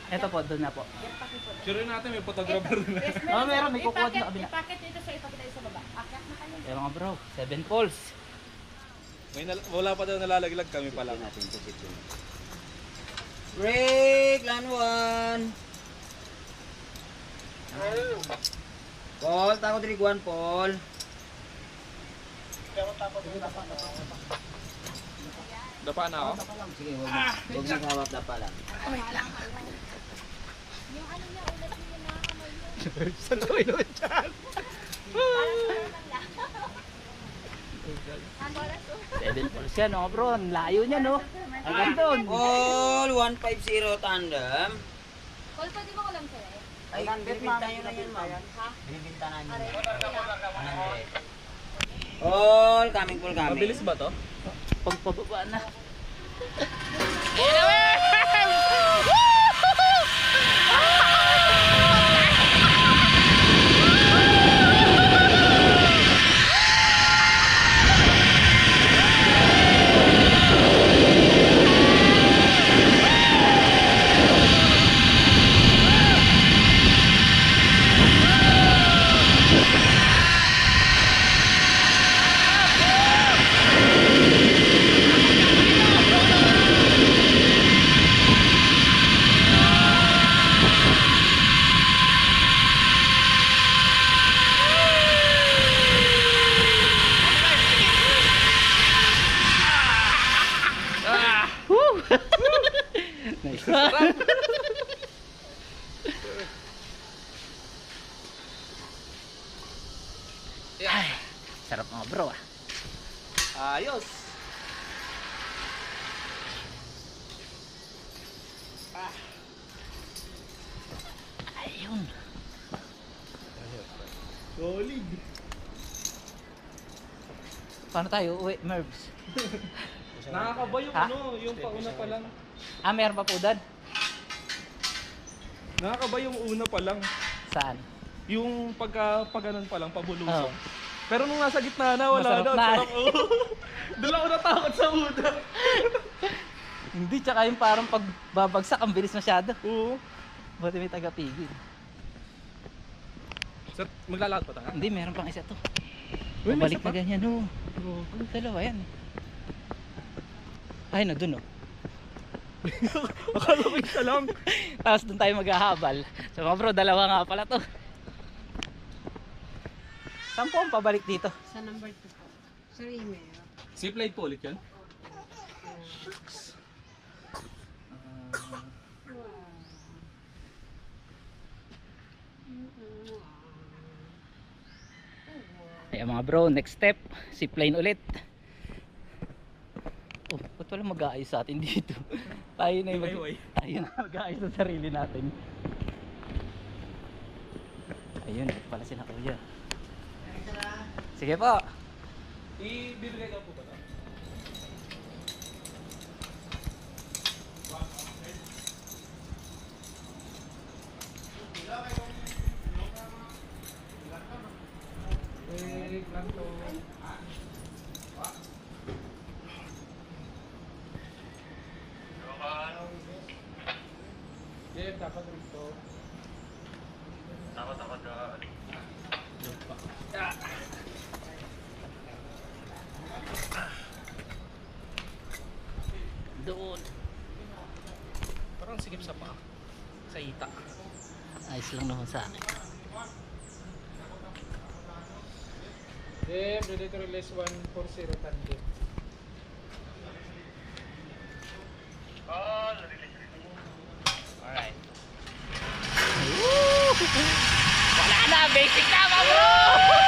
Ito po, doon na po. Sure natin may photographer na. Yes, Meron, may kukuha na kabila. I-packet dito sa ipakita sa baba. Akyat na kayo. Kaya mga bro, 7 poles. Wala pa daw nalalaglag, kami pa lang. natin ito dito. Break! Line 1! Paul, tako diri guan, Paul. Dapa na ako? Sige, huwag mo hawak na pala. Yung ano niya, ulat niya na kamay niya. Saan ko inuwan dyan? Ano oras to? 7 poles yan mga bro, ang layo niya no. Hanggang doon. Paul, 150 tandem. Call, pwede mo ko lang sila eh. Ay, binibinta nyo na yun, ma'am. Ha? Binibinta na nyo. Aray. 100. Paul, coming, Paul, coming. Mabilis ba to? Pagpababa na. Nice. Ay, sarap mga bro ah. Ayos! Ayun. Solid! Paano tayo uwi, Mervs? Nakakaba yung Ha? ano, yung pauna pa lang. Ah, meron pa po doon? Nakakaba yung una pa lang. Saan? Yung pag ganun pa lang, pabulusong. Oo. Pero nung nasa gitna na, wala Masarap na. na. Sarap, oh. Doon ako natakot sa una. Hindi, tsaka yung parang pagbabagsak, ang bilis masyado. Oo. Buti may tagapigil. Sir, maglalakad pa tayo? Hindi, meron pang isa to. Uy, may Balik isa pa? na ganyan, oh. Dalawa yan. Ay, na dun, oh. Akala ko isa lang. Tapos doon tayo maghahabal. So mga bro, dalawa nga pala to. Saan po ang pabalik dito? Sa number 2 po. Sa email. Zipline po ulit yan? Ayan mga bro, next step, zipline ulit. Oh, ba't wala mag-aayos sa atin dito? Tayo na yung tayo na mag-aayos sa sarili natin. Ayun, ito pala sila kuya. Sige po. Ibibigay ka po ba ito? Dapat rito. Dapat Doon. parang sikip sa paa. Sa ita. Ayos lang naman sa akin. Ready to release 140 tandem. Wala na, basic na mga bro!